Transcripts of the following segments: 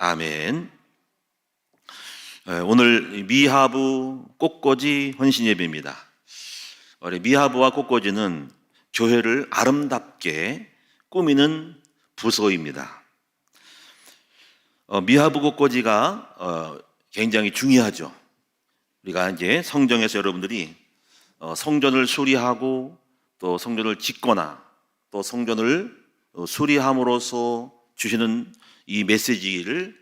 아멘. 오늘 미하부 꽃꽂이 헌신 예배입니다. 미하부와 꽃꽂이는 교회를 아름답게 꾸미는 부서입니다. 미하부 꽃꽂이가 굉장히 중요하죠. 우리가 이제 성경에서 여러분들이 성전을 수리하고 또 성전을 짓거나 또 성전을 수리함으로써 주시는 이 메시지를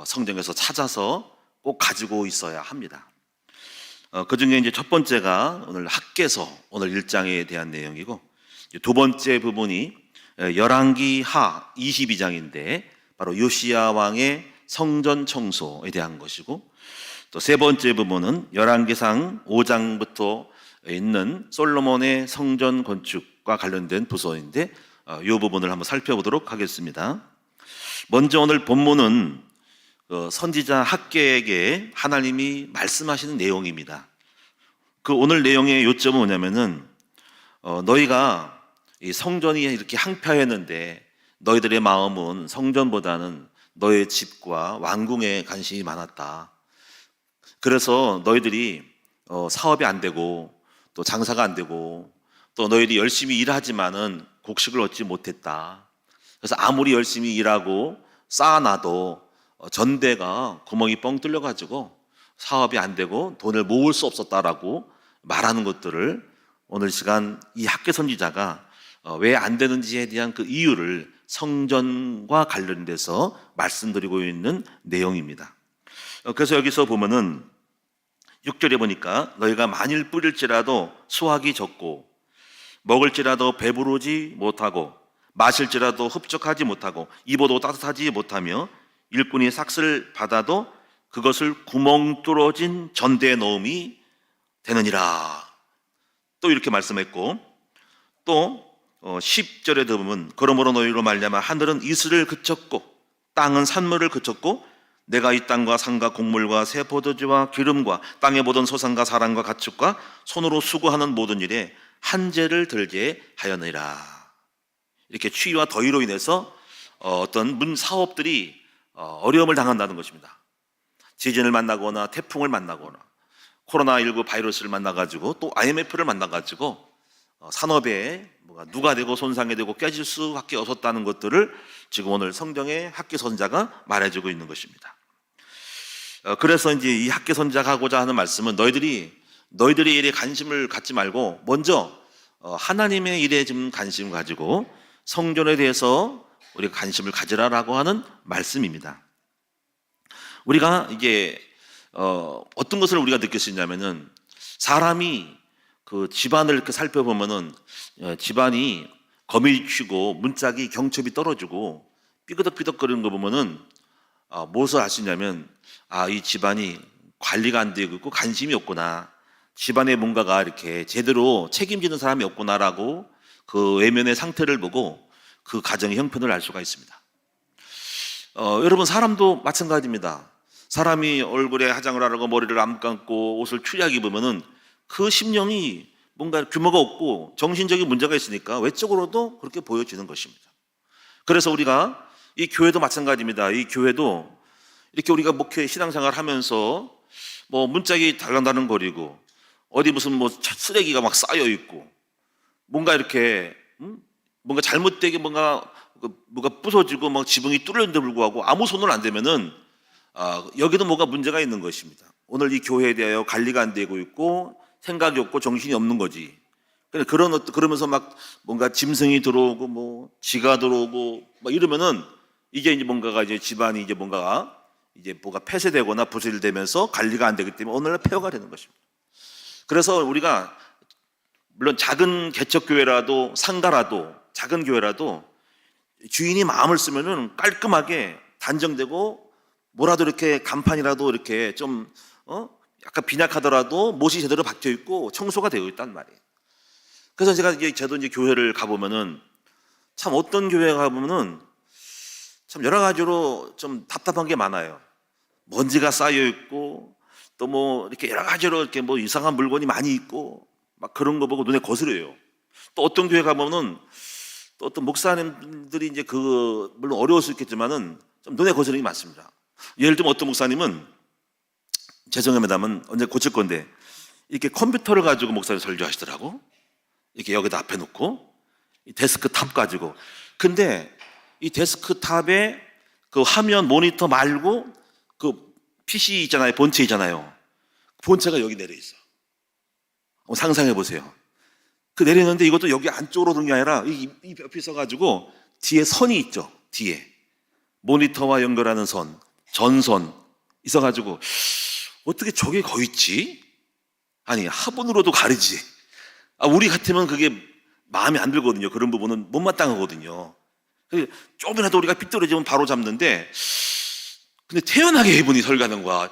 성경에서 찾아서 꼭 가지고 있어야 합니다. 그 중에 이제 첫 번째가 오늘 학개서 오늘 1장에 대한 내용이고, 두 번째 부분이 열왕기 하 22장인데 바로 요시야 왕의 성전 청소에 대한 것이고, 또 세 번째 부분은 열왕기상 5장부터 있는 솔로몬의 성전 건축과 관련된 부서인데 이 부분을 한번 살펴보도록 하겠습니다. 먼저 오늘 본문은 선지자 학개에게 하나님이 말씀하시는 내용입니다. 그 오늘 내용의 요점은 뭐냐면은 너희가 이 성전이 이렇게 항폐했는데 너희들의 마음은 성전보다는 너의 집과 왕궁에 관심이 많았다. 그래서 너희들이 사업이 안 되고 또 장사가 안 되고 또 너희들이 열심히 일하지만은 곡식을 얻지 못했다. 그래서 아무리 열심히 일하고 쌓아놔도 전대가 구멍이 뻥 뚫려가지고 사업이 안 되고 돈을 모을 수 없었다라고 말하는 것들을 오늘 시간 이 학개 선지자가 왜 안 되는지에 대한 그 이유를 성전과 관련돼서 말씀드리고 있는 내용입니다. 그래서 여기서 보면은 6절에 보니까 너희가 만일 뿌릴지라도 수확이 적고 먹을지라도 배부르지 못하고 마실지라도 흡족하지 못하고 입어도 따뜻하지 못하며 일꾼이 삭슬 받아도 그것을 구멍 뚫어진 전대에 넣음이 되느니라. 또 이렇게 말씀했고, 또 10절에 보면 그러므로 너희로 말미암아 하늘은 이슬을 그쳤고 땅은 산물을 그쳤고 내가 이 땅과 산과 곡물과 새 포도주와 기름과 땅에 모든 소산과 사람과 가축과 손으로 수고하는 모든 일에 한재를 들게 하였느니라. 이렇게 추위와 더위로 인해서 어떤 사업들이 어려움을 당한다는 것입니다. 지진을 만나거나 태풍을 만나거나 코로나19 바이러스를 만나가지고 또 IMF를 만나가지고 산업에 누가 되고 손상이 되고 깨질 수밖에 없었다는 것들을 지금 오늘 성경의 학개 선자가 말해주고 있는 것입니다. 그래서 이제 이 학개 선자가 하고자 하는 말씀은 너희들의 일에 관심을 갖지 말고 먼저 하나님의 일에 좀 관심을 가지고 성전에 대해서 우리가 관심을 가지라라고 하는 말씀입니다. 우리가 이게 어떤 것을 우리가 느낄 수 있냐면은 사람이 그 집안을 이렇게 살펴보면은 집안이 거미치고 문짝이 경첩이 떨어지고 삐그덕삐덕거리는 거 보면은 무엇을 알 수 있냐면 이 집안이 관리가 안 되고 있고 관심이 없구나, 집안에 뭔가가 이렇게 제대로 책임지는 사람이 없구나라고 그 외면의 상태를 보고 그 가정의 형편을 알 수가 있습니다. 여러분, 사람도 마찬가지입니다. 사람이 얼굴에 화장을 하고 머리를 안 감고 옷을 추리하게 입으면은 그 심령이 뭔가 규모가 없고 정신적인 문제가 있으니까 외적으로도 그렇게 보여지는 것입니다. 그래서 우리가 이 교회도 마찬가지입니다. 이 교회도 이렇게 우리가 목회 신앙생활 하면서 문짝이 달랑달랑거리고 어디 무슨 쓰레기가 막 쌓여 있고 뭔가 이렇게 뭔가 잘못되게 뭔가 부서지고 지붕이 뚫렸는데 불구하고 아무 손을 안 대면은 여기도 뭐가 문제가 있는 것입니다. 오늘 이 교회에 대하여 관리가 안 되고 있고 생각이 없고 정신이 없는 거지. 그러면서 뭔가 짐승이 들어오고 쥐가 들어오고 이러면은 이게 이제 뭔가가 이제 집안이 이제 뭐가 폐쇄되거나 부실되면서 관리가 안 되기 때문에 오늘날 폐허가 되는 것입니다. 그래서 우리가 물론 작은 개척교회라도 상가라도 작은 교회라도 주인이 마음을 쓰면은 깔끔하게 단정되고 뭐라도 이렇게 간판이라도 이렇게 좀 약간 빈약하더라도 못이 제대로 박혀 있고 청소가 되어 있단 말이에요. 그래서 저도 이제 교회를 가보면은 참 어떤 교회 가보면은 참 여러 가지로 좀 답답한 게 많아요. 먼지가 쌓여 있고 또 이렇게 여러 가지로 이렇게 이상한 물건이 많이 있고 그런 거 보고 눈에 거슬려요. 또 어떤 교회 가보면은 또 어떤 목사님들이 이제 물론 어려울 수 있겠지만은 좀 눈에 거스름이 많습니다. 예를 들면 어떤 목사님은, 죄송합니다만 언제 고칠 건데, 이렇게 컴퓨터를 가지고 목사님 설교하시더라고. 이렇게 여기다 앞에 놓고 이 데스크탑 가지고. 근데 이 데스크탑에 그 화면 모니터 말고 그 PC 있잖아요, 본체 있잖아요. 본체가 여기 내려 있어. 상상해 보세요. 그 내리는데 이것도 여기 안쪽으로 두는 게 아니라 이 옆에 있어가지고 뒤에 선이 있죠. 뒤에 모니터와 연결하는 선, 전선 있어가지고 어떻게 저게 거기 있지? 아니, 화분으로도 가리지. 우리 같으면 그게 마음에 안 들거든요. 그런 부분은 못마땅하거든요. 조금이라도 우리가 삐뚤어지면 바로 잡는데, 근데 태연하게 이분이 설교하는 거야.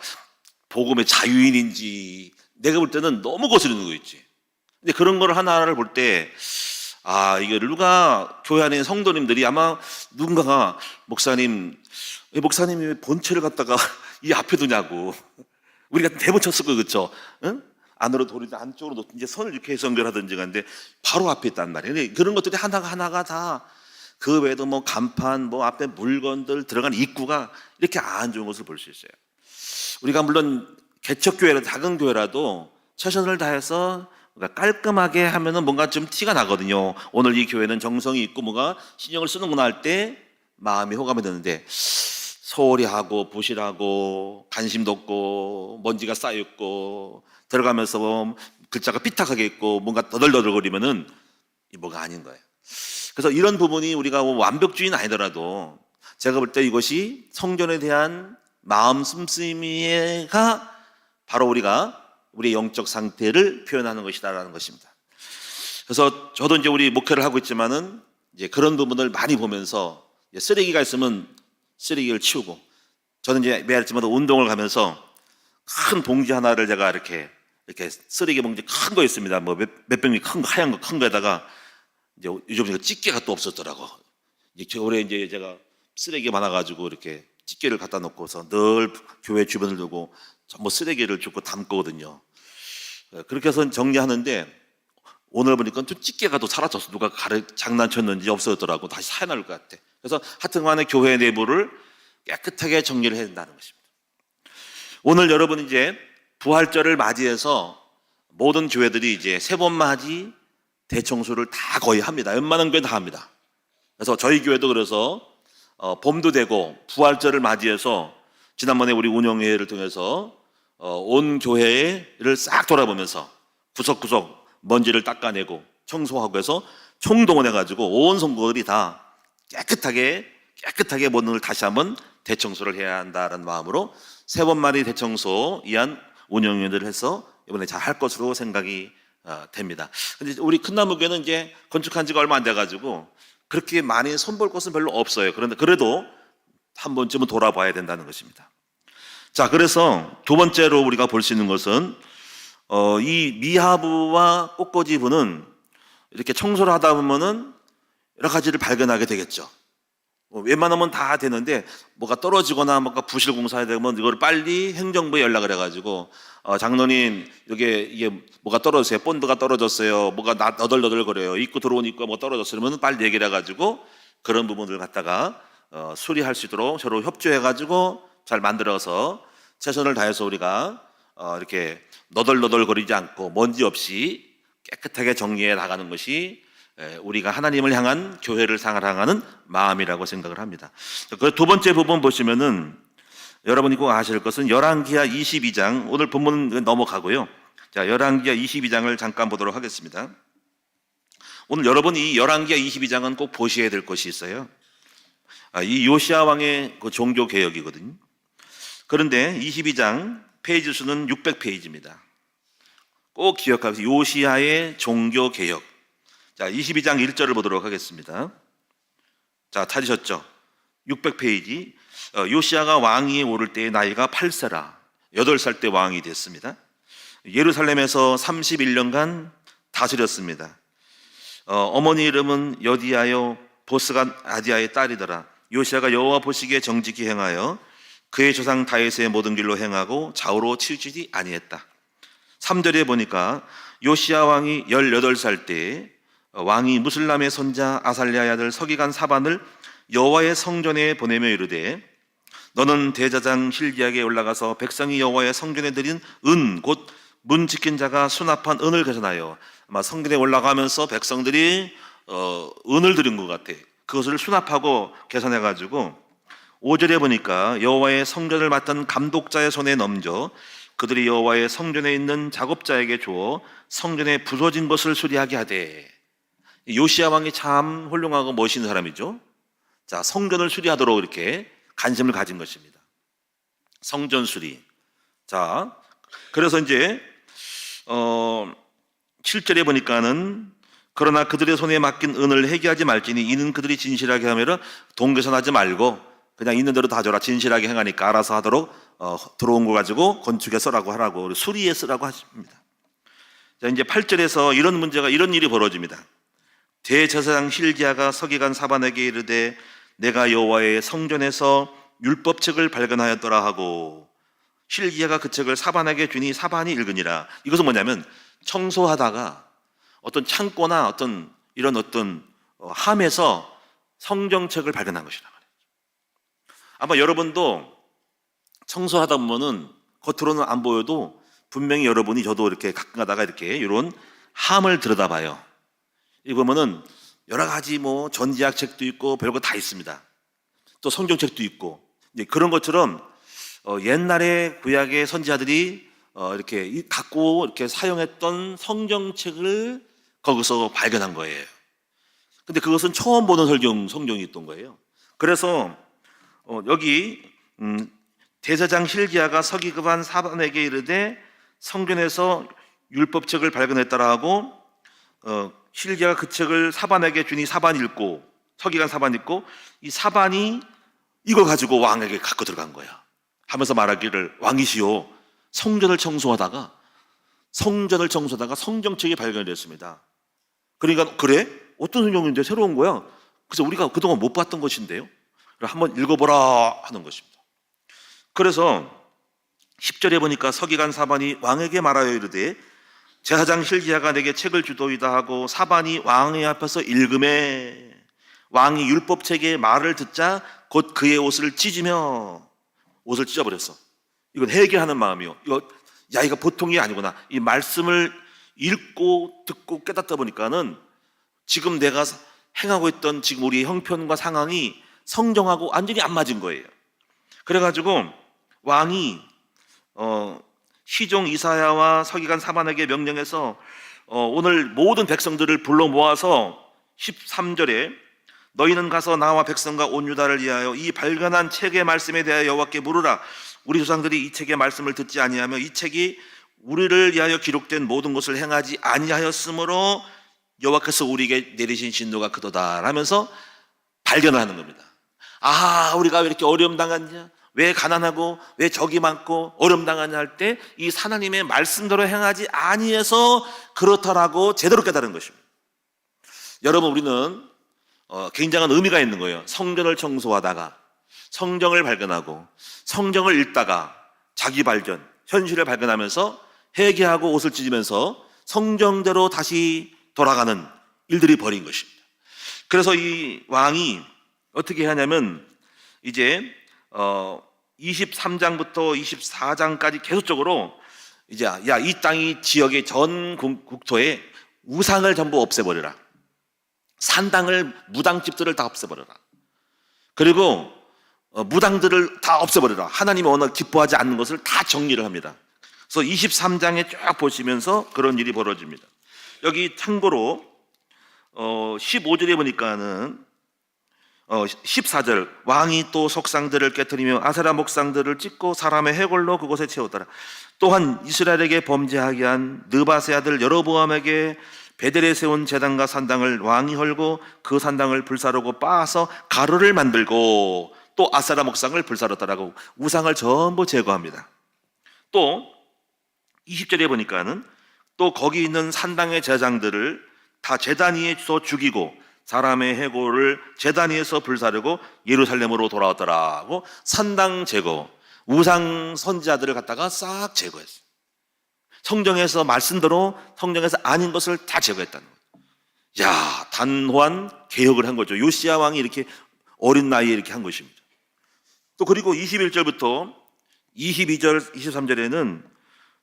복음의 자유인인지 내가 볼 때는 너무 거스르는 거 있지. 근데 그런 걸 하나를 볼 때, 이게 누가 교회 안에 성도님들이 아마 누군가가 목사님이 왜 본체를 갖다가 이 앞에 두냐고. 우리 같은 대본 쳤을 거, 그렇죠? 응? 안으로 돌리든 안쪽으로 놓든지 선을 이렇게 해서 연결하든지 하는데 바로 앞에 있단 말이에요. 근데 그런 것들이 하나가 다 그 외에도 뭐 간판, 뭐 앞에 물건들 들어가는 입구가 이렇게 안 좋은 것을 볼 수 있어요. 우리가 물론 개척교회라도 작은 교회라도 최선을 다해서 깔끔하게 하면은 뭔가 좀 티가 나거든요. 오늘 이 교회는 정성이 있고 뭔가 신경을 쓰는구나 할 때 마음이 호감이 되는데, 소홀히 하고 부실하고 관심도 없고 먼지가 쌓여있고 들어가면서 뭐 글자가 삐딱하게 있고 뭔가 너덜너덜거리면은 이 뭐가 아닌 거예요. 그래서 이런 부분이 우리가 뭐 완벽주의는 아니더라도 제가 볼 때 이것이 성전에 대한 마음 씀씀이가 바로 우리의 영적 상태를 표현하는 것이다라는 것입니다. 그래서 저도 이제 우리 목회를 하고 있지만은 이제 그런 부분을 많이 보면서, 쓰레기가 있으면 쓰레기를 치우고, 저는 이제 매일 아침마다 운동을 가면서 큰 봉지 하나를 제가 이렇게 쓰레기 봉지 큰 거 있습니다. 뭐 몇 병이 큰 거, 하얀 거 큰 거에다가 이제 요즘 집게가 또 없었더라고. 이제 올해 이제 제가 쓰레기 많아가지고 이렇게 집게를 갖다 놓고서 늘 교회 주변을 두고 전부 쓰레기를 줍고 담거든요. 그렇게 해서 정리하는데 오늘 보니까 좀 집게가 또 사라졌어. 누가 장난쳤는지 없어졌더라고. 다시 사야 나올 것 같아. 그래서 하여튼간에 교회 내부를 깨끗하게 정리를 해야 된다는 것입니다. 오늘 여러분 이제 부활절을 맞이해서 모든 교회들이 이제 세번맞이 대청소를 다 거의 합니다. 웬만한 교회 다 합니다. 그래서 저희 교회도 그래서 봄도 되고 부활절을 맞이해서 지난번에 우리 운영회를 통해서 온 교회를 싹 돌아보면서 구석구석 먼지를 닦아내고 청소하고 해서 총동원해가지고 온 성도들이 다 깨끗하게 모든 걸 다시 한번 대청소를 해야 한다는 마음으로 세번만이 대청소 이한 운영위원회를 해서 이번에 잘 할 것으로 생각이 됩니다. 근데 우리 큰나무교회는 이제 건축한 지가 얼마 안 돼가지고 그렇게 많이 손볼 곳은 별로 없어요. 그런데 그래도 한 번쯤은 돌아봐야 된다는 것입니다. 자, 그래서 두 번째로 우리가 볼 수 있는 것은 이 미하부와 꽃꽂이부는 이렇게 청소를 하다 보면은 여러 가지를 발견하게 되겠죠. 웬만하면 다 되는데 뭐가 떨어지거나 뭔가 부실 공사해야 되면 이걸 빨리 행정부에 연락을 해가지고 장로님 이게 뭐가 떨어졌어요, 본드가 떨어졌어요, 뭐가 너덜너덜거려요, 입구 들어온 입구가 뭐 떨어졌어요, 그러면 빨리 얘기를 해가지고 그런 부분들을 갖다가 수리할 수 있도록 서로 협조해가지고 잘 만들어서 최선을 다해서 우리가 이렇게 너덜너덜거리지 않고 먼지 없이 깨끗하게 정리해 나가는 것이 우리가 하나님을 향한, 교회를 향하는 마음이라고 생각을 합니다. 그 두 번째 부분 보시면은 여러분이 꼭 아실 것은 열왕기하 22장, 오늘 본문은 넘어가고요. 자, 열왕기하 22장을 잠깐 보도록 하겠습니다. 오늘 여러분 이 열왕기하 22장은 꼭 보셔야 될 것이 있어요. 이 요시야 왕의 그 종교 개혁이거든요. 그런데 22장 페이지 수는 600페이지입니다. 꼭 기억하세요. 요시야의 종교 개혁. 자, 22장 1절을 보도록 하겠습니다. 자, 찾으셨죠? 600페이지. 요시야가 왕위에 오를 때의 나이가 8세라. 8살 때 왕이 됐습니다. 예루살렘에서 31년간 다스렸습니다. 어머니 이름은 여디야요 보스가 아디야의 딸이더라. 요시야가 여호와 보시기에 정직히 행하여 그의 조상 다윗의 모든 길로 행하고 좌우로 치우치지 아니했다. 3절에 보니까 요시야 왕이 18살 때 왕이 무슬람의 손자 아살랴의 아들 서기관 사반을 여호와의 성전에 보내며 이르되 너는 대제사장 hil기야에게 올라가서 백성이 여호와의 성전에 드린 은 곧 문 지킨 자가 수납한 은을 계산하여, 아마 성전에 올라가면서 백성들이 은을 드린 것 같아. 그것을 수납하고 계산해 가지고 5절에 보니까 여호와의 성전을 맡은 감독자의 손에 넘겨 그들이 여호와의 성전에 있는 작업자에게 주어 성전에 부서진 것을 수리하게 하되. 요시야 왕이 참 훌륭하고 멋있는 사람이죠. 자, 성전을 수리하도록 이렇게 관심을 가진 것입니다. 성전 수리. 자, 그래서 이제 7절에 보니까는 그러나 그들의 손에 맡긴 은을 회개하지 말지니 이는 그들이 진실하게 하면은 동계산하지 말고 그냥 있는 대로 다 줘라. 진실하게 행하니까 알아서 하도록 들어온 거 가지고 건축에 쓰라고 하라고, 수리에 쓰라고 하십니다. 자, 이제 8절에서 이런 문제가, 이런 일이 벌어집니다. 대제사장 hil기야가 서기관 사반에게 이르되 내가 여호와의 성전에서 율법책을 발견하였더라 하고, hil기야가 그 책을 사반에게 주니 사반이 읽으니라. 이것은 뭐냐면 청소하다가 어떤 창고나 어떤 이런 함에서 성경책을 발견한 것이라 말이에요. 아마 여러분도 청소하다 보면은 겉으로는 안 보여도 분명히 여러분이, 저도 이렇게 가끔 가다가 이렇게 이런 함을 들여다봐요. 이 보면은 여러 가지 뭐 전지학 책도 있고 별거 다 있습니다. 또 성경책도 있고. 그런 것처럼 옛날에 구약의 선지자들이 이렇게 갖고 이렇게 사용했던 성경책을 거기서 발견한 거예요. 근데 그것은 처음 보는 성경이었던 거예요. 그래서 여기 대제사장 hil기야가 서기관 사반에게 이르되 성전에서 율법책을 발견했다라 하고, hil기야가 그 책을 사반에게 주니 사반 읽고, 서기관 사반 읽고, 이 사반이 이걸 가지고 왕에게 갖고 들어간 거야. 하면서 말하기를 왕이시여 성전을 청소하다가 성경책이 발견됐습니다. 그러니까 그래? 어떤 성경인데 새로운 거야? 그래서 우리가 그동안 못 봤던 것인데요. 한번 읽어보라 하는 것입니다. 그래서 10절에 보니까 서기관 사반이 왕에게 말하여 이르되 제사장 hil기야가 내게 책을 주도이다 하고 사반이 왕의 앞에서 읽음에 왕이 율법책의 말을 듣자 곧 그의 옷을 찢으며, 옷을 찢어버렸어. 이건 회개하는 마음이요. 이거 보통이 아니구나. 이 말씀을 읽고 듣고 깨닫다 보니까는 지금 내가 행하고 있던 지금 우리의 형편과 상황이 성경하고 완전히 안 맞은 거예요. 그래가지고 왕이 시종 이사야와 서기관 사반에게 명령해서 오늘 모든 백성들을 불러 모아서 13절에 너희는 가서 나와 백성과 온 유다를 위하여 이 발견한 책의 말씀에 대하여 여호와께 물으라. 우리 조상들이 이 책의 말씀을 듣지 아니하며 이 책이 우리를 위하여 기록된 모든 것을 행하지 아니하였으므로 여호와께서 우리에게 내리신 진노가 크도다 하면서 발견을 하는 겁니다. 우리가 왜 이렇게 어려움 당하냐, 왜 가난하고 왜 적이 많고 어려움 당하냐 할 때 이 하나님의 말씀대로 행하지 아니해서 그렇다라고 제대로 깨달은 것입니다. 여러분, 우리는 굉장한 의미가 있는 거예요. 성전을 청소하다가 성경을 발견하고 성경을 읽다가 자기 발견, 현실을 발견하면서 회개하고 옷을 찢으면서 성경대로 다시 돌아가는 일들이 벌인 것입니다. 그래서 이 왕이 어떻게 하냐면 이제 23장부터 24장까지 계속적으로 이제 이 땅이 지역의 전 국토에 우상을 전부 없애버려라. 산당을, 무당집들을 다 없애버려라. 그리고 무당들을 다 없애버려라. 하나님이 워낙 기뻐하지 않는 것을 다 정리를 합니다. 그래서 23장에 쫙 보시면서 그런 일이 벌어집니다. 여기 참고로 15절에 보니까는 14절 왕이 또 석상들을 깨뜨리며 아세라 목상들을 찢고 사람의 해골로 그곳에 채웠더라. 또한 이스라엘에게 범죄하게 한 느밧의 아들 여로보암에게 베델에 세운 제단과 산당을 왕이 헐고 그 산당을 불사르고 빻아서 가루를 만들고 또 아세라 목상을 불사르더라고. 우상을 전부 제거합니다. 또 20절에 보니까는 또 거기 있는 산당의 제장들을 다 제단 위에서 죽이고 사람의 해골을 제단 위에서 불사르고 예루살렘으로 돌아왔더라고. 산당 제거, 우상 선지자들을 갖다가 싹 제거했어요. 성경에서 말씀대로 성경에서 아닌 것을 다 제거했다는 거예요. 단호한 개혁을 한 거죠. 요시야 왕이 이렇게 어린 나이에 이렇게 한 것입니다. 또 그리고 21절부터 22절, 23절에는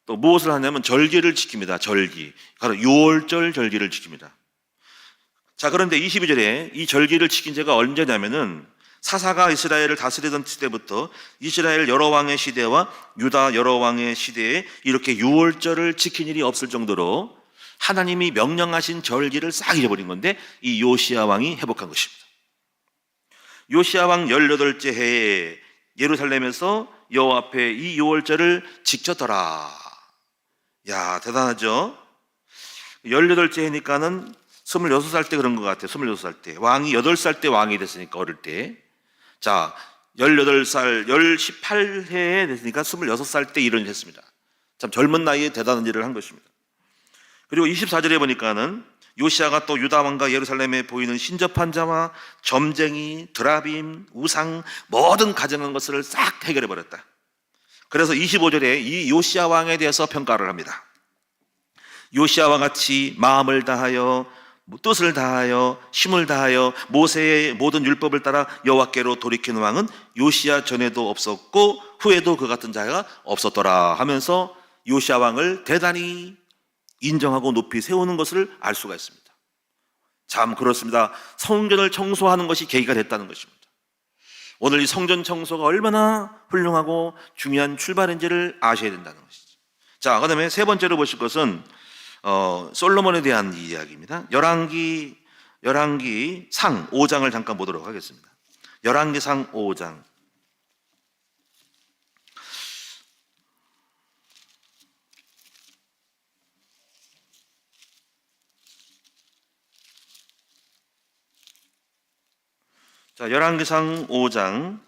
또 무엇을 하냐면 절기를 지킵니다. 절기. 바로 6월절 절기를 지킵니다. 자, 그런데 22절에 이 절기를 지킨 제가 언제냐면은 사사가 이스라엘을 다스리던 시대부터 이스라엘 여러 왕의 시대와 유다 여러 왕의 시대에 이렇게 6월절을 지킨 일이 없을 정도로 하나님이 명령하신 절기를 싹 잊어버린 건데 이 요시야 왕이 회복한 것입니다. 요시야 왕 18째 해에 예루살렘에서 여호와 앞에 이 6월절을 지켰더라. 야, 대단하죠? 18째 해니까는 26살 때 그런 것 같아요. 26살 때. 왕이 8살 때 왕이 됐으니까, 어릴 때. 자, 18살, 18해에 됐으니까 26살 때 이런 일을 했습니다. 참 젊은 나이에 대단한 일을 한 것입니다. 그리고 24절에 보니까는 요시야가 또 유다 왕과 예루살렘에 보이는 신접한 자와 점쟁이, 드라빔, 우상 모든 가증한 것을 싹 해결해 버렸다. 그래서 25절에 이 요시야 왕에 대해서 평가를 합니다. 요시야와 같이 마음을 다하여 뜻을 다하여 힘을 다하여 모세의 모든 율법을 따라 여호와께로 돌이키는 왕은 요시야 전에도 없었고 후에도 그 같은 자가 없었더라 하면서 요시야 왕을 대단히 인정하고 높이 세우는 것을 알 수가 있습니다. 참 그렇습니다. 성전을 청소하는 것이 계기가 됐다는 것입니다. 오늘 이 성전 청소가 얼마나 훌륭하고 중요한 출발인지를 아셔야 된다는 것이죠. 자, 그 다음에 세 번째로 보실 것은 솔로몬에 대한 이야기입니다. 열왕기 상 5장을 잠깐 보도록 하겠습니다. 열왕기 상 5장. 자, 열왕기상 5장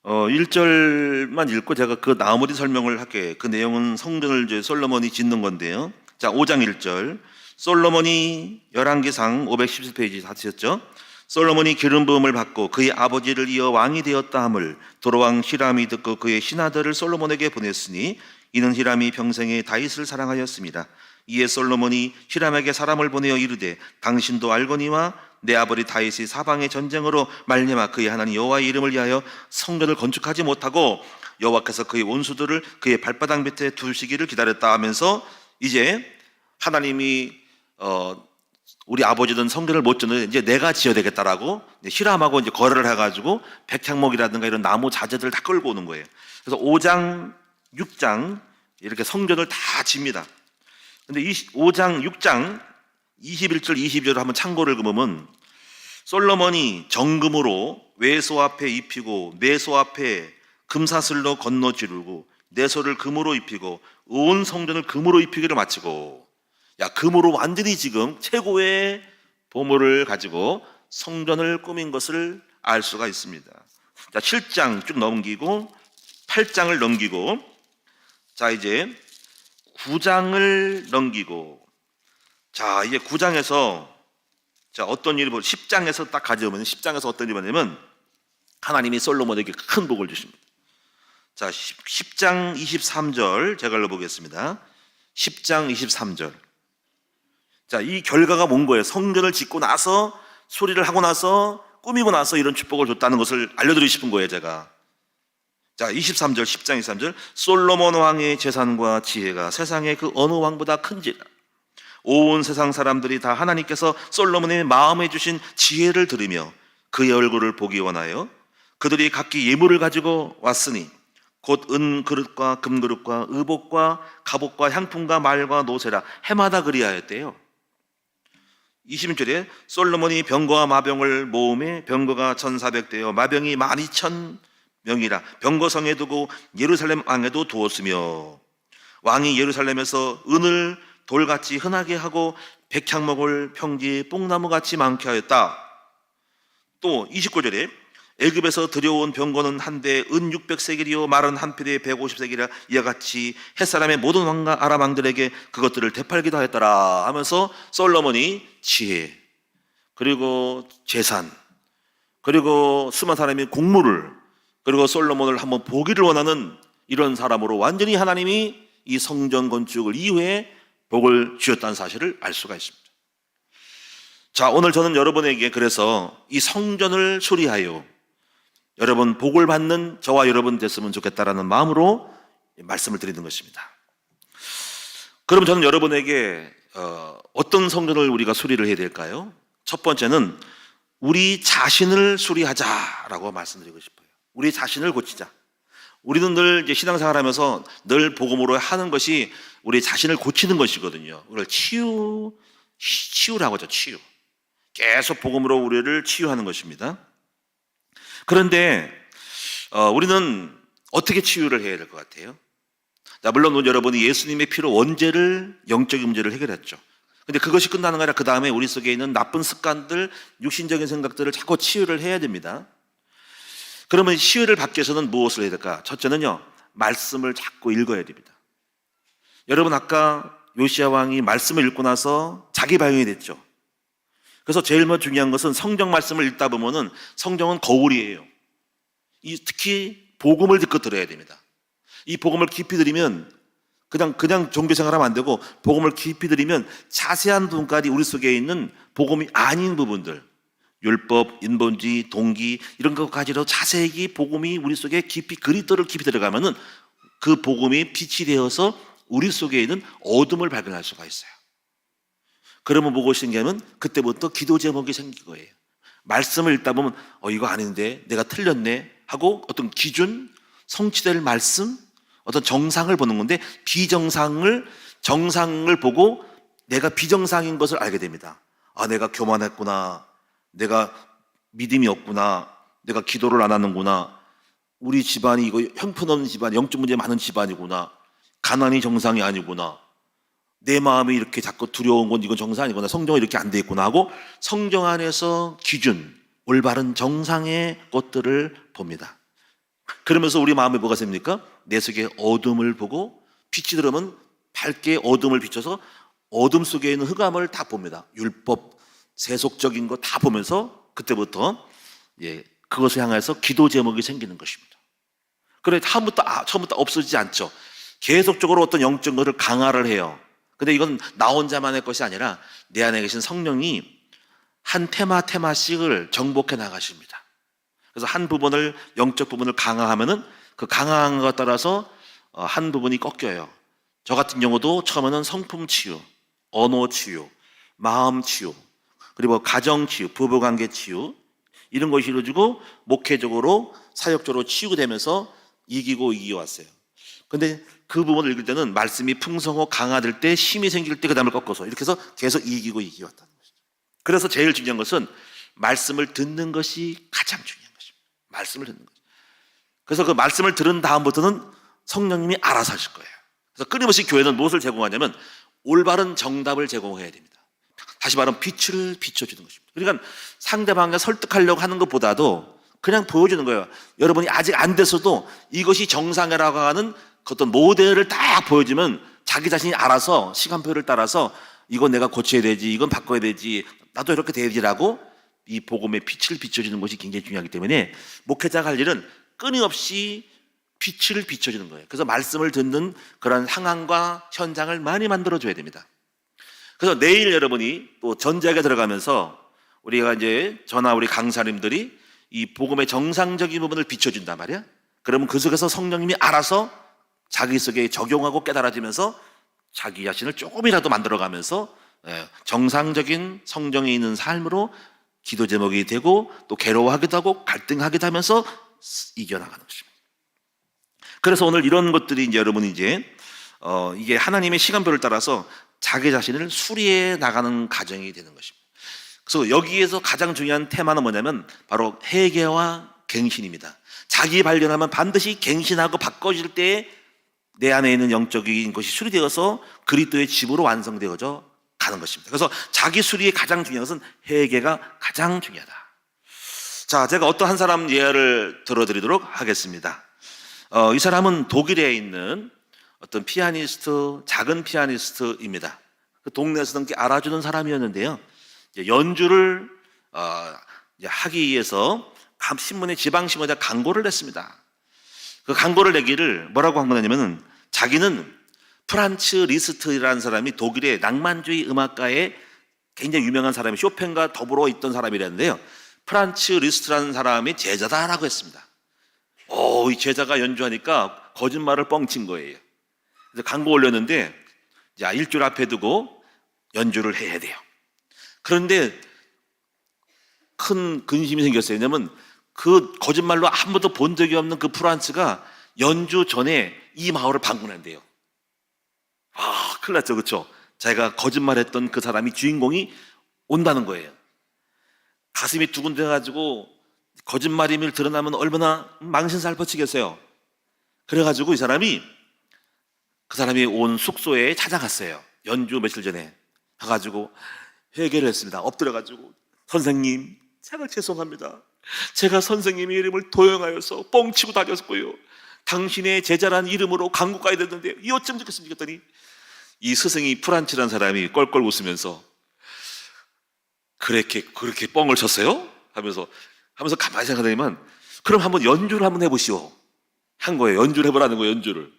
1절만 읽고 제가 그 나머지 설명을 할게요. 그 내용은 성전을 이제 솔로몬이 짓는 건데요. 자, 5장 1절. 솔로몬이 열왕기상 517페이지 하셨죠. 솔로몬이 기름 부음을 받고 그의 아버지를 이어 왕이 되었다 함을 도로왕 히람이 듣고 그의 신하들을 솔로몬에게 보냈으니 이는 히람이 평생에 다윗을 사랑하였습니다. 이에 솔로몬이 히람에게 사람을 보내어 이르되 당신도 알거니와 내 아버지 다윗이 사방의 전쟁으로 말미암아 그의 하나님 여호와의 이름을 위하여 성전을 건축하지 못하고 여호와께서 그의 원수들을 그의 발바닥 밑에 두시기를 기다렸다 하면서 이제 하나님이 우리 아버지는 성전을 못 짓는데 이제 내가 지어야 되겠다라고 히람하고 이제 거래를 해가지고 백향목이라든가 이런 나무 자재들을 다 끌고 오는 거예요. 그래서 5장, 6장 이렇게 성전을 다 집니다. 근데 5장, 6장 21절, 22절을 한번 참고를 해보면 솔로몬이 정금으로 외소 앞에 입히고 내소 앞에 금사슬로 건너 지르고 내소를 금으로 입히고 온 성전을 금으로 입히기를 마치고 야, 금으로 완전히 지금 최고의 보물을 가지고 성전을 꾸민 것을 알 수가 있습니다. 자, 7장 쭉 넘기고 8장을 넘기고 자, 이제 9장을 넘기고 자, 이제 9장에서 자, 어떤 일이 10장에서 딱 가져오면 10장에서 어떤 일이 벌어지냐면 하나님이 솔로몬에게 큰 복을 주십니다. 자, 10장 23절 제가 읽어보겠습니다. 10장 23절. 자, 이 결과가 뭔 거예요? 성전을 짓고 나서 소리를 하고 나서 꾸미고 나서 이런 축복을 줬다는 것을 알려드리고 싶은 거예요, 제가. 자, 23절, 10장 23절. 솔로몬 왕의 재산과 지혜가 세상의 그 어느 왕보다 큰지라. 온 세상 사람들이 다 하나님께서 솔로몬의 마음에 주신 지혜를 들으며 그의 얼굴을 보기 원하여 그들이 각기 예물을 가지고 왔으니 곧 은 그릇과 금 그릇과 의복과 갑옷과 향품과 말과 노새라 해마다 그리하였대요. 20절에 솔로몬이 병거와 마병을 모음에 병거가 1,400대여 마병이 12,000명이라 병거성에 두고 예루살렘 왕에도 두었으며 왕이 예루살렘에서 은을 돌같이 흔하게 하고 백향목을 평지 뽕나무같이 많게 하였다. 또 29절에 애굽에서 들여온 병거는 한 대에 은 600세겔이요 말은 한 필에 150세겔이라 이와 같이 햇사람의 모든 왕과 아람 왕들에게 그것들을 되팔기도 하였더라 하면서 솔로몬이 지혜 그리고 재산 그리고 수많은 사람이 공물을 그리고 솔로몬을 한번 보기를 원하는 이런 사람으로 완전히 하나님이 이 성전 건축을 이후에 복을 주셨다는 사실을 알 수가 있습니다. 자, 오늘 저는 여러분에게 그래서 이 성전을 수리하여 여러분 복을 받는 저와 여러분 됐으면 좋겠다라는 마음으로 말씀을 드리는 것입니다. 그럼 저는 여러분에게 어떤 성전을 우리가 수리를 해야 될까요? 첫 번째는 우리 자신을 수리하자라고 말씀드리고 싶어요. 우리 자신을 고치자. 우리는 늘 이제 신앙생활 하면서 늘 복음으로 하는 것이 우리 자신을 고치는 것이거든요. 우리를 치유라고 하죠. 치유. 계속 복음으로 우리를 치유하는 것입니다. 그런데 우리는 어떻게 치유를 해야 될 것 같아요? 자, 물론 여러분이 예수님의 피로 원죄를, 영적인 문제를 해결했죠. 근데 그것이 끝나는 게 아니라 그 다음에 우리 속에 있는 나쁜 습관들, 육신적인 생각들을 자꾸 치유를 해야 됩니다. 그러면 치유를 받기 위해서는 무엇을 해야 될까? 첫째는요, 말씀을 자꾸 읽어야 됩니다. 여러분 아까 요시야 왕이 말씀을 읽고 나서 자기 발견이 됐죠. 그래서 제일 먼저 중요한 것은 성경 말씀을 읽다 보면은 성경은 거울이에요. 특히 복음을 듣고 들어야 됩니다. 이 복음을 깊이 들이면 그냥 종교 생활하면 안 되고 복음을 깊이 들이면 자세한 부분까지 우리 속에 있는 복음이 아닌 부분들, 율법, 인본주의, 동기 이런 것까지도 자세히 복음이 우리 속에 깊이 그리스도를 깊이 들어가면은 그 복음이 빛이 되어서 우리 속에 있는 어둠을 발견할 수가 있어요. 그러면 뭐가 생기냐면 그때부터 기도 제목이 생긴 거예요. 말씀을 읽다 보면 이거 아닌데 내가 틀렸네 하고 어떤 기준, 성취될 말씀, 어떤 정상을 보는 건데 정상을 보고 내가 비정상인 것을 알게 됩니다. 아, 내가 교만했구나. 내가 믿음이 없구나. 내가 기도를 안 하는구나. 우리 집안이 이거 형편없는 집안, 영적 문제 많은 집안이구나. 가난이 정상이 아니구나. 내 마음이 이렇게 자꾸 두려운 건 이건 정상 아니구나. 성경이 이렇게 안 돼 있구나 하고 성경 안에서 기준, 올바른 정상의 것들을 봅니다. 그러면서 우리 마음에 뭐가 생깁니까? 내 속에 어둠을 보고 빛이 들어오면 밝게 어둠을 비춰서 어둠 속에 있는 흑암을 다 봅니다. 율법, 세속적인 거 다 보면서 그때부터 그것을 향해서 기도 제목이 생기는 것입니다. 그래 처음부터 없어지지 않죠. 계속적으로 어떤 영적 것을 강화를 해요. 근데 이건 나 혼자만의 것이 아니라 내 안에 계신 성령이 한 테마씩을 정복해 나가십니다. 그래서 한 부분을, 영적 부분을 강화하면은 그 강화한 것 따라서 한 부분이 꺾여요. 저 같은 경우도 처음에는 성품 치유, 언어 치유, 마음 치유, 그리고 가정 치유, 부부관계 치유 이런 것이 이루어지고 목회적으로 사역적으로 치유되면서 이기고 왔어요. 근데 그 부분을 읽을 때는 말씀이 풍성하고 강화될 때, 힘이 생길 때 그 다음을 꺾어서 이렇게 해서 계속 이기고 왔다는 것이죠. 그래서 제일 중요한 것은 말씀을 듣는 것이 가장 중요한 것입니다. 말씀을 듣는 거죠. 그래서 그 말씀을 들은 다음부터는 성령님이 알아서 하실 거예요. 그래서 끊임없이 교회는 무엇을 제공하냐면 올바른 정답을 제공해야 됩니다. 다시 말하면 빛을 비춰주는 것입니다. 그러니까 상대방을 설득하려고 하는 것보다도 그냥 보여주는 거예요. 여러분이 아직 안 됐어도 이것이 정상이라고 하는 어떤 모델을 딱 보여주면 자기 자신이 알아서 시간표를 따라서 이건 내가 고쳐야 되지, 이건 바꿔야 되지, 나도 이렇게 되지라고 이 복음의 빛을 비춰주는 것이 굉장히 중요하기 때문에 목회자가 할 일은 끊임없이 빛을 비춰주는 거예요. 그래서 말씀을 듣는 그런 상황과 현장을 많이 만들어줘야 됩니다. 그래서 내일 여러분이 또 전작에 들어가면서 우리가 이제 저나 우리 강사님들이 이 복음의 정상적인 부분을 비춰준단 말이야. 그러면 그 속에서 성령님이 알아서 자기 속에 적용하고 깨달아지면서 자기 자신을 조금이라도 만들어가면서 정상적인 성경에 있는 삶으로 기도 제목이 되고 또 괴로워하기도 하고 갈등하기도 하면서 이겨나가는 것입니다. 그래서 오늘 이런 것들이 이제 여러분이 이게 하나님의 시간표를 따라서 자기 자신을 수리해 나가는 과정이 되는 것입니다. 그래서 여기에서 가장 중요한 테마는 뭐냐면 바로 회개와 갱신입니다. 자기 발견하면 반드시 갱신하고 바꿔질 때 내 안에 있는 영적인 것이 수리되어서 그리스도의 집으로 완성되어져 가는 것입니다. 그래서 자기 수리의 가장 중요한 것은 회개가 가장 중요하다. 자, 제가 어떤 한 사람 예를 들어드리도록 하겠습니다. 이 사람은 독일에 있는 어떤 피아니스트, 작은 피아니스트입니다. 그 동네에서 넘게 알아주는 사람이었는데요. 연주를 하기 위해서 신문에 지방신문에 광고를 냈습니다. 그 광고를 내기를 뭐라고 한 거냐면은 자기는 프란츠 리스트라는 사람이 독일의 낭만주의 음악가의 굉장히 유명한 사람이 쇼팽과 더불어 있던 사람이랬는데요. 프란츠 리스트라는 사람이 제자다라고 했습니다. 이 제자가 연주하니까 거짓말을 뻥친 거예요. 그래서 광고 올렸는데, 자, 일주일 앞에 두고 연주를 해야 돼요. 그런데 큰 근심이 생겼어요. 왜냐면 그 거짓말로 한 번도 본 적이 없는 그 프란츠가 연주 전에 이 마을을 방문한대요. 큰일 났죠, 그렇죠? 자기가 거짓말했던 그 사람이, 주인공이 온다는 거예요. 가슴이 두근대가지고 거짓말임을 드러나면 얼마나 망신살퍼치겠어요. 그래가지고 그 사람이 온 숙소에 찾아갔어요. 연주 며칠 전에 가가지고 회개를 했습니다. 엎드려가지고, 선생님, 제가 죄송합니다. 제가 선생님의 이름을 도용하여서 뻥치고 다녔고요. 당신의 제자란 이름으로 강국 가야 되는데 이 어쩜 좋겠습니까? 했더니 이 스승이 프란츠라는 사람이 껄껄 웃으면서, 그렇게 뻥을 쳤어요? 하면서 가만히 생각하더니만, 그럼 한번 연주를 한번 해보시오 한 거예요. 연주를 해보라는 거예요, 연주를.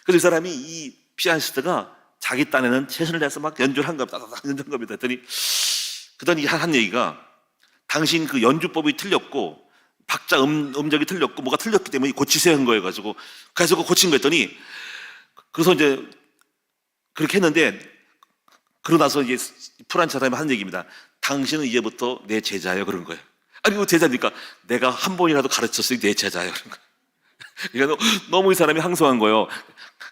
그래서 이 사람이, 이 피아니스트가 자기 딴에는 최선을 다해서 막 연주를 한 겁니다. 연주한 겁니다. 그랬더니 한 얘기가, 당신 그 연주법이 틀렸고 박자 음적이 틀렸고 뭐가 틀렸기 때문에 고치세요 한 거예요. 그래서 고친 거 했더니, 그래서 이제 그렇게 했는데, 그러고 나서 이제 프란츠 사람이 한 얘기입니다. 당신은 이제부터 내 제자예요, 그런 거예요. 아니, 그 제자니까 내가 한 번이라도 가르쳤으니 내 제자예요, 그런 거예요. 그러니까 너무 이 사람이 항소한 거예요.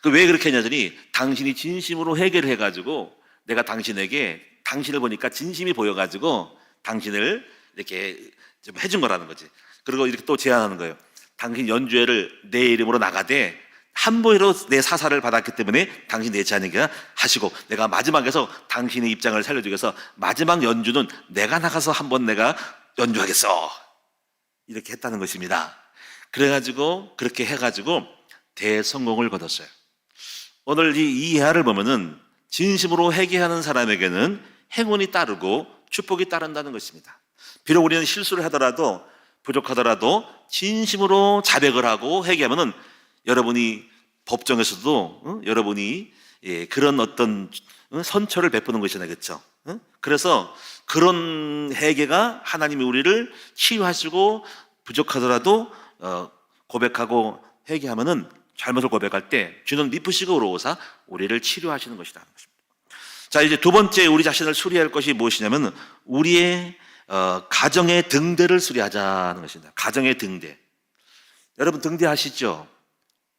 왜 그렇게 했냐더니, 당신이 진심으로 회개를 해가지고 내가 당신을 보니까 진심이 보여가지고 당신을 이렇게 좀 해준 거라는 거지. 그리고 이렇게 또 제안하는 거예요. 당신 연주회를 내 이름으로 나가되 한 번이라도 내 사사를 받았기 때문에 당신 내 제자니까 하시고, 내가 마지막에서 당신의 입장을 살려주기 위해서 마지막 연주는 내가 나가서 한번 내가 연주하겠어, 이렇게 했다는 것입니다. 그래가지고 그렇게 해가지고 대성공을 거뒀어요. 오늘 이 이하를 보면은 진심으로 회개하는 사람에게는 행운이 따르고 축복이 따른다는 것입니다. 비록 우리는 실수를 하더라도, 부족하더라도 진심으로 자백을 하고 회개하면은 여러분이 법정에서도 여러분이 그런 어떤 선처를 베푸는 것이잖아요, 그렇죠? 그래서 그런 회개가 하나님이 우리를 치유하시고, 부족하더라도 고백하고 회개하면은, 잘못을 고백할 때 주는 미쁘시고 의로우사 우리를 치료하시는 것이다. 자, 이제 두 번째 우리 자신을 수리할 것이 무엇이냐면, 우리의 가정의 등대를 수리하자는 것입니다. 가정의 등대. 여러분 등대 아시죠?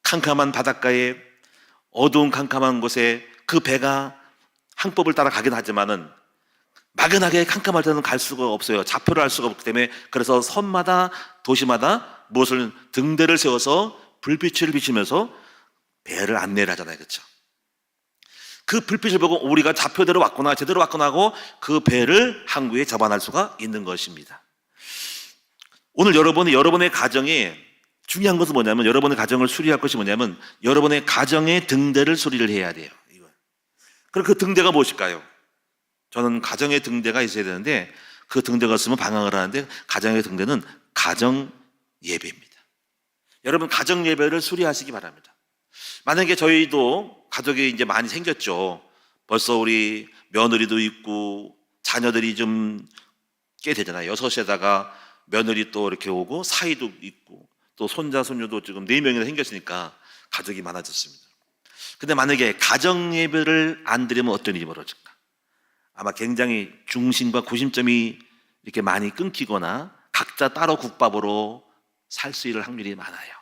캄캄한 바닷가에, 어두운 캄캄한 곳에 그 배가 항법을 따라 가긴 하지만은 막연하게 캄캄할 때는 갈 수가 없어요. 좌표를 알 수가 없기 때문에. 그래서 섬마다, 도시마다 무엇을, 등대를 세워서 불빛을 비치면서 배를 안내를 하잖아요, 그렇죠? 그 불빛을 보고 우리가 좌표대로 왔구나, 제대로 왔구나 하고 그 배를 항구에 접안할 수가 있는 것입니다. 오늘 여러분의 가정에 중요한 것은 뭐냐면, 여러분의 가정을 수리할 것이 뭐냐면, 여러분의 가정의 등대를 수리를 해야 돼요. 그럼 그 등대가 무엇일까요? 저는 가정의 등대가 있어야 되는데, 그 등대가 없으면 방황을 하는데, 가정의 등대는 가정 예배입니다. 여러분, 가정 예배를 수리하시기 바랍니다. 만약에 저희도 가족이 이제 많이 생겼죠. 벌써 우리 며느리도 있고 자녀들이 좀 꽤 되잖아요. 6에다가 며느리 또 이렇게 오고 사이도 있고 또 손자 손녀도 지금 4명이나 생겼으니까 가족이 많아졌습니다. 근데 만약에 가정 예배를 안 드리면 어떤 일이 벌어질까? 아마 굉장히 중심과 구심점이 이렇게 많이 끊기거나 각자 따로 국밥으로 살 수 있을 확률이 많아요.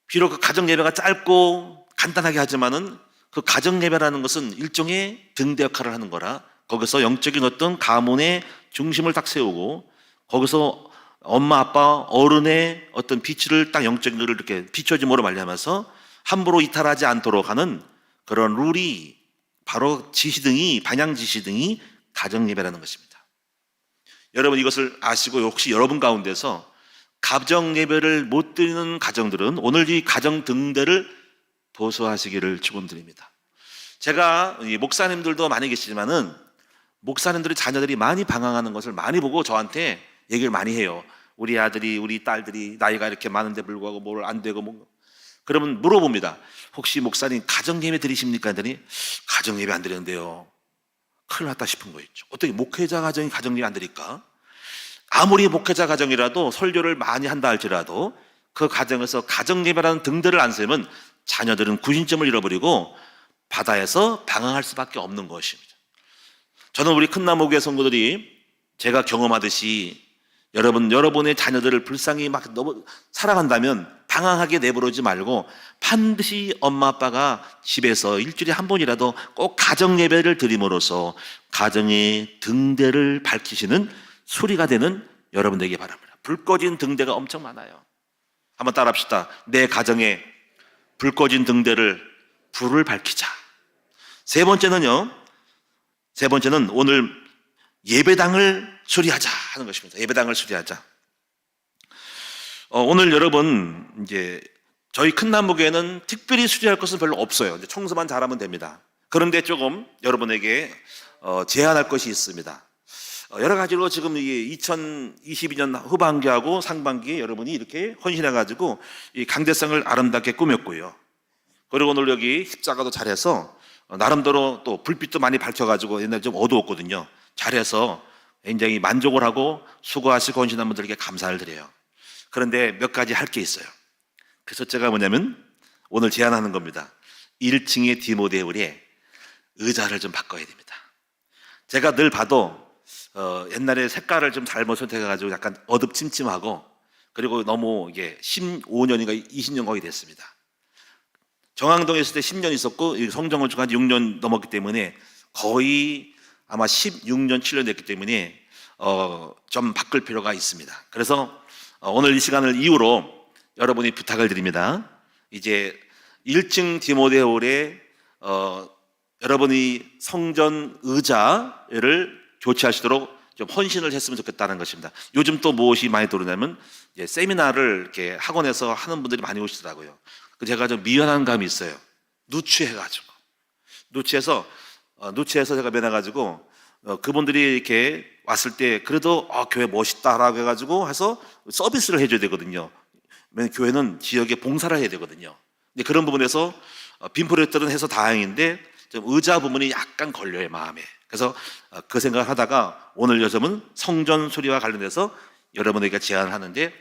비록 그 가정 예배가 짧고 간단하게 하지만은 그 가정 예배라는 것은 일종의 등대 역할을 하는 거라, 거기서 영적인 어떤 가문의 중심을 딱 세우고, 거기서 엄마 아빠 어른의 어떤 빛을 딱, 영적인 것을 이렇게 비춰짐으로 말미암아서 함부로 이탈하지 않도록 하는 그런 룰이, 바로 지시등이, 방향 지시등이 가정 예배라는 것입니다. 여러분, 이것을 아시고 혹시 여러분 가운데서 가정 예배를 못 드리는 가정들은 오늘 이 가정 등대를 보수하시기를 축원드립니다. 제가 목사님들도 많이 계시지만은, 목사님들의 자녀들이 많이 방황하는 것을 많이 보고 저한테 얘기를 많이 해요. 우리 아들이, 우리 딸들이 나이가 이렇게 많은데 불구하고 뭘 안 되고 뭐. 그러면 물어봅니다. 혹시 목사님 가정 예배 드리십니까? 했더니 가정 예배 안 드리는데요. 큰일 났다 싶은 거 있죠. 어떻게 목회자 가정이 가정이 안 되니까? 아무리 목회자 가정이라도 설교를 많이 한다 할지라도 그 가정에서 가정예배라는 등대를 안 세우면 자녀들은 구심점을 잃어버리고 바다에서 방황할 수밖에 없는 것입니다. 저는 우리 큰나무교회 성도들이 제가 경험하듯이 여러분의 자녀들을 불쌍히 막 너무 사랑한다면 방황하게 내버리지 말고 반드시 엄마 아빠가 집에서 일주일에 한 번이라도 꼭 가정 예배를 드림으로써 가정의 등대를 밝히시는 수리가 되는 여러분 되기 바랍니다. 불 꺼진 등대가 엄청 많아요. 한번 따라합시다. 내 가정에 불 꺼진 등대를 불을 밝히자. 세 번째는 오늘 예배당을 수리하자 하는 것입니다. 예배당을 수리하자. 오늘 여러분 이제 저희 큰나무교회는 특별히 수리할 것은 별로 없어요. 이제 청소만 잘하면 됩니다. 그런데 조금 여러분에게 제안할 것이 있습니다. 여러 가지로 지금 이게 2022년 후반기하고 상반기에 여러분이 이렇게 헌신해가지고 이 강대상을 아름답게 꾸몄고요. 그리고 오늘 여기 십자가도 잘해서 나름대로 또 불빛도 많이 밝혀가지고 옛날에 좀 어두웠거든요. 잘해서 굉장히 만족을 하고 수고하시고 헌신한 분들에게 감사를 드려요. 그런데 몇 가지 할 게 있어요. 그 첫째가 뭐냐면 오늘 제안하는 겁니다. 1층의 디모데홀에 의자를 좀 바꿔야 됩니다. 제가 늘 봐도 옛날에 색깔을 좀 잘못 선택해가지고 약간 어둡침침하고 그리고 너무 이게 15년인가 20년 거의 됐습니다. 정항동에 있을 때 10년 있었고 성정을 한 6년 넘었기 때문에 거의 아마 16년, 7년 됐기 때문에 좀 바꿀 필요가 있습니다. 그래서 오늘 이 시간을 이후로 여러분이 부탁을 드립니다. 이제 1층 디모데홀에 여러분이 성전 의자를 교체하시도록 좀 헌신을 했으면 좋겠다는 것입니다. 요즘 또 무엇이 많이 들어오냐면 세미나를 이렇게 학원에서 하는 분들이 많이 오시더라고요. 제가 좀 미안한 감이 있어요. 누치해서 제가 면해가지고 그분들이 이렇게 왔을 때 그래도 교회 멋있다라고 해가지고 해서 서비스를 해줘야 되거든요. 왜냐면 교회는 지역에 봉사를 해야 되거든요. 근데 그런 부분에서 빈프레터는 해서 다행인데 좀 의자 부분이 약간 걸려요, 마음에. 그래서 그 생각을 하다가 오늘 요즘은 성전 수리와 관련해서 여러분에게 제안을 하는데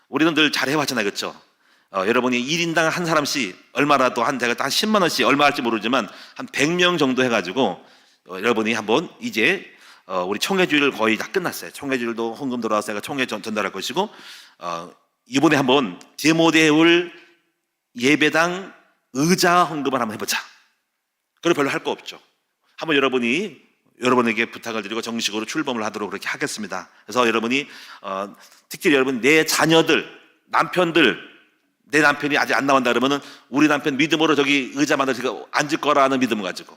우리는 늘 잘해왔잖아요, 그렇죠? 여러분이 1인당 한 사람씩 얼마라도 제가 한 10만 원씩 얼마 할지 모르지만 한 100명 정도 해가지고 여러분이 한번 이제 우리 청해주일 거의 다 끝났어요. 청해주일도 헌금 들어와서 제가 청해 전달할 것이고 이번에 한번 디모데홀 예배당 의자 헌금을 한번 해보자. 그리고 별로 할 거 없죠. 한번 여러분에게 부탁을 드리고 정식으로 출범을 하도록 그렇게 하겠습니다. 그래서 여러분이 특히 여러분 내 자녀들, 남편들 내 남편이 아직 안 나온다 그러면은 우리 남편 믿음으로 저기 의자 만들어서 앉을 거라는 믿음을 가지고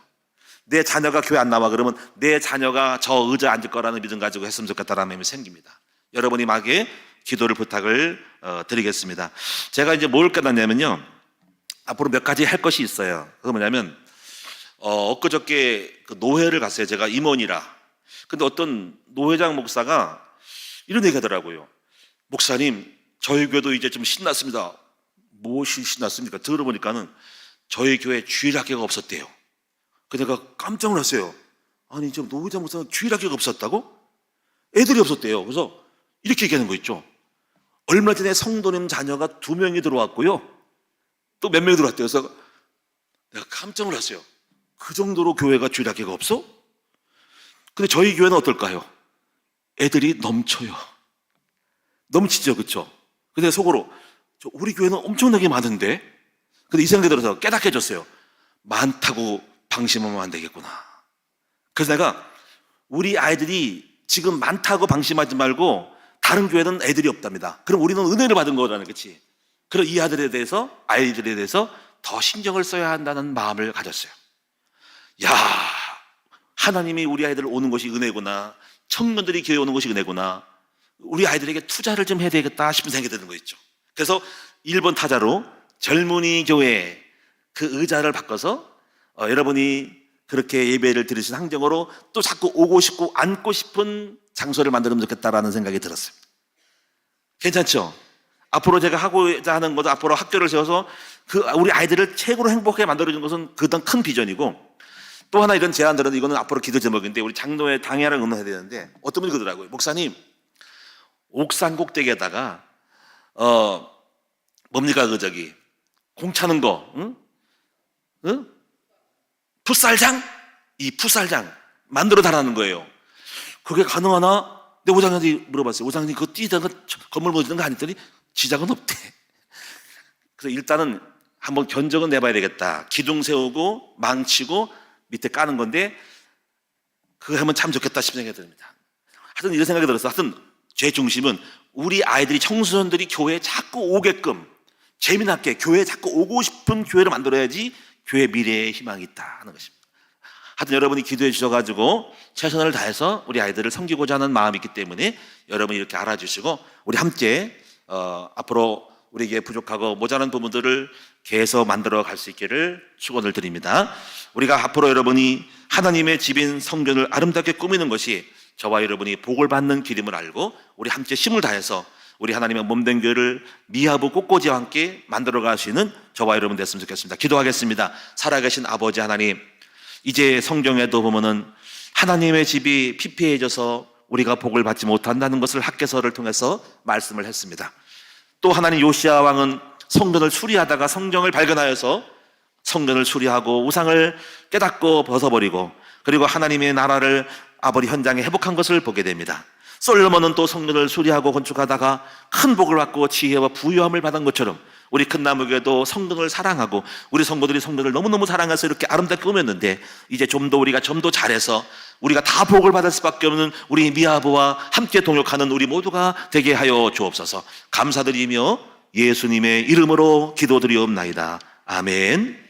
내 자녀가 교회 안 나와 그러면 내 자녀가 저 의자 앉을 거라는 믿음 가지고 했으면 좋겠다라는 마음이 생깁니다. 여러분이 마게 기도를 부탁을 드리겠습니다. 제가 이제 뭘 깨닫냐면요. 앞으로 몇 가지 할 것이 있어요. 그거 뭐냐면 엊그저께 그 노회를 갔어요. 제가 임원이라. 근데 어떤 노회장 목사가 이런 얘기 하더라고요. 목사님, 저희 교회도 이제 좀 신났습니다. 무엇이 신났습니까? 들어보니까는 저희 교회 주일학교가 없었대요. 그래서 내가 깜짝 놀랐어요. 아니, 지금 노회장 목사가 주일학교가 없었다고? 애들이 없었대요. 그래서 이렇게 얘기하는 거 있죠. 얼마 전에 성도님 자녀가 2명이 들어왔고요. 또 몇 명이 들어왔대요. 그래서 내가 깜짝 놀랐어요. 그 정도로 교회가 주일학교가 없어? 근데 저희 교회는 어떨까요? 애들이 넘쳐요. 넘치죠, 그렇죠? 근데 속으로 우리 교회는 엄청나게 많은데. 근데 이 생각이 들어서 깨닫게 해줬어요. 많다고 방심하면 안 되겠구나. 그래서 내가 우리 아이들이 지금 많다고 방심하지 말고 다른 교회는 애들이 없답니다. 그럼 우리는 은혜를 받은 거라는 거지. 그럼 이 아이들에 대해서 더 신경을 써야 한다는 마음을 가졌어요. 야, 하나님이 우리 아이들 오는 것이 은혜구나. 청년들이 교회 오는 것이 은혜구나. 우리 아이들에게 투자를 좀 해야 되겠다 싶은 생각이 드는 거 있죠. 그래서 1번 타자로 젊은이 교회 그 의자를 바꿔서 여러분이 그렇게 예배를 드리신 항정으로 또 자꾸 오고 싶고 앉고 싶은 장소를 만들면 좋겠다라는 생각이 들었어요. 괜찮죠? 앞으로 제가 하고자 하는 것도 앞으로 학교를 세워서 우리 아이들을 최고로 행복하게 만들어주는 것은 그다음 큰 비전이고 또 하나 이런 제안들은 이거는 앞으로 기도 제목인데 우리 장로회 당회를 의논해야 되는데 어떤 분이 그러더라고요. 목사님, 옥상 꼭대기에다가 뭡니까 공 차는 거, 응? 응? 풋살장? 이 풋살장 만들어 달라는 거예요. 그게 가능하나? 근데 오장님한테 물어봤어요. 오장님 그거 뛰다가 건물 무너지는 거 아니더니 지장은 없대. 그래서 일단은 한번 견적은 내봐야 되겠다. 기둥 세우고 망치고 밑에 까는 건데 그거 하면 참 좋겠다 싶은 생각이 듭니다. 하여튼 이런 생각이 들었어. 하여튼 제 중심은 우리 아이들이 청소년들이 교회에 자꾸 오게끔 재미나게 교회에 자꾸 오고 싶은 교회를 만들어야지 교회 미래에 희망이 있다 하는 것입니다. 하여튼 여러분이 기도해 주셔가지고 최선을 다해서 우리 아이들을 섬기고자 하는 마음이 있기 때문에 여러분이 이렇게 알아주시고 우리 함께 앞으로 우리에게 부족하고 모자란 부분들을 계속 만들어 갈 수 있기를 축원을 드립니다. 우리가 앞으로 여러분이 하나님의 집인 성전을 아름답게 꾸미는 것이 저와 여러분이 복을 받는 길임을 알고 우리 함께 힘을 다해서 우리 하나님의 몸된 교회를 미하부 꽃꽂이와 함께 만들어 갈 수 있는 저와 여러분 됐으면 좋겠습니다. 기도하겠습니다. 살아계신 아버지 하나님, 이제 성경에도 보면은 하나님의 집이 피폐해져서 우리가 복을 받지 못한다는 것을 학개서를 통해서 말씀을 했습니다. 또 하나님 요시야 왕은 성전을 수리하다가 성경을 발견하여서 성전을 수리하고 우상을 깨닫고 벗어버리고 그리고 하나님의 나라를 아버지 현장에 회복한 것을 보게 됩니다. 솔로몬은 또 성전을 수리하고 건축하다가 큰 복을 받고 지혜와 부유함을 받은 것처럼 우리 큰나무교회도 성전을 사랑하고 우리 성도들이 성전을 너무너무 사랑해서 이렇게 아름답게 꾸몄는데 이제 좀 더 우리가 좀 더 잘해서 우리가 다 복을 받을 수밖에 없는 우리 미아부와 함께 동역하는 우리 모두가 되게 하여 주옵소서. 감사드리며 예수님의 이름으로 기도드리옵나이다. 아멘.